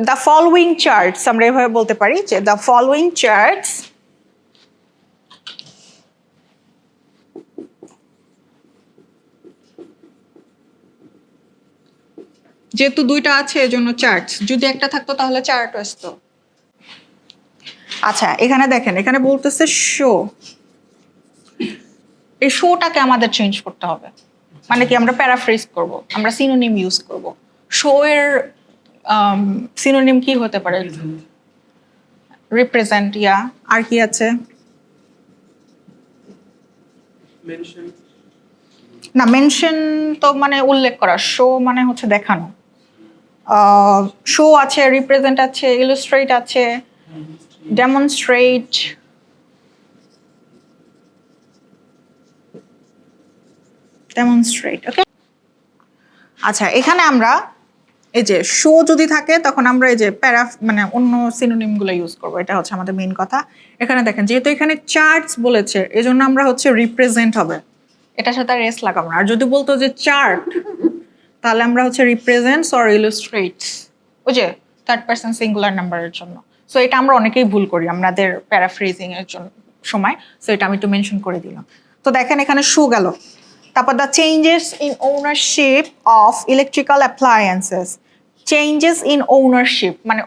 The following charts আমরা এভাবে বলতে পারি যে দ্য ফলোয়িং চার্টস যেহেতু দুইটা আছে এজন্য চার্টস, যদি একটা থাকতো তাহলে চার্ট আসতো। আচ্ছা এখানে দেখেন, এখানে বলতেছে শো, এই শোটাকে আমাদের চেঞ্জ করতে হবে, মানে কি আমরা প্যারাফ্রেজ করব, আমরা সিনোনিম ইউজ করব। শো এর সিনোনিম কি হতে পারে? রিপ্রেজেন্ট, ইয়া। আর কি আছে? না, মেনশন তো মানে উল্লেখ করা, শো মানে হচ্ছে দেখানো। শো আছে, রিপ্রেজেন্ট আছে, ইলাস্ট্রেট আছে, ডেমনস্ট্রেট, ওকে। আচ্ছা এখানে আমরা এই যে শো যদি থাকে তখন আমরা এই যে মানে অন্য সিনোনিমগুলো ইউজ করবো, এটা হচ্ছে আমাদের মেইন কথা। এখানে দেখেন যেহেতু এখানে চার্টস বলেছে এজন্য আমরা হচ্ছে রিপ্রেজেন্ট হবে, এটার সাথে রেস লাগাবো না। আর যদি বলতো যে চার্ট, তাহলে আমরা হচ্ছে রিপ্রেজেন্টস অর ইলাস্ট্রেটস, ওই যে থার্ড পারসন সিঙ্গুলার নাম্বারের জন্য। সো এটা আমরা অনেকেই ভুল করি আমাদের প্যারাফ্রেজিং এর জন্য সময়। সো এটা আমি একটু মেনশন করে দিলাম। তো দেখেন এখানে শো গেল, তারপর the changes in ownership of electrical appliances. Changes in ownership মানে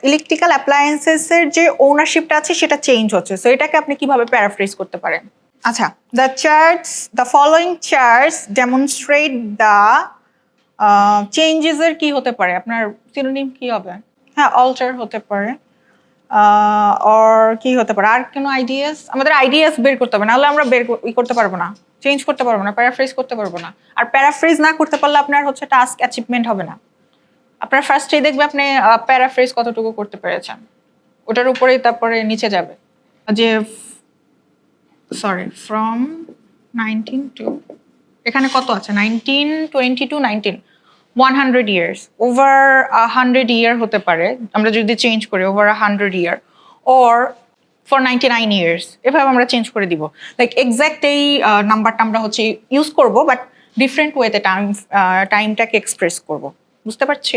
ইলেকট্রিক্যাল অ্যাপ্লায়েন্সেসের যে ওনারশিপটা আছে সেটা চেঞ্জ হচ্ছে। সো এটাকে আপনি কিভাবে প্যারাফ্রেজ করতে পারেন? আচ্ছা, the following charts demonstrate the changes এর কি হতে পারে? আপনার সিনোনিম কি হবে? হ্যাঁ, অল্টার হতে পারে, অর কি হতে পারে? আর কোনো আইডিয়াস? আমাদের আইডিয়াস বের করতে হবে, নাহলে আমরা করতে পারবো না, চেঞ্জ করতে পারবো না, প্যারাফ্রেজ করতে পারবো না। আর প্যারাফ্রেজ না করতে পারলে আপনার হচ্ছে টাস্ক অ্যাচিভমেন্ট হবে না। আপনার ফার্স্টেই দেখবে আপনি প্যারাফ্রেজ কতটুকু করতে পেরেছেন, ওটার উপরেই তারপরে নিচে যাবে যে সরি ফ্রম 19 টু, এখানে কত আছে? 19, 20 টু 19, 100 ইয়ার্স, ওভার 100 ইয়ার হতে পারে আমরা যদি চেঞ্জ করি, over 100 year, or for 99 years, এভাবে আমরা চেঞ্জ করে দিব। লাইক এক্স্যাক্ট এই নাম্বারটা আমরা হচ্ছে ইউজ করব, বাট ডিফারেন্ট ওয়েতে টাইমটাকে এক্সপ্রেস করব। বুঝতে পারছি?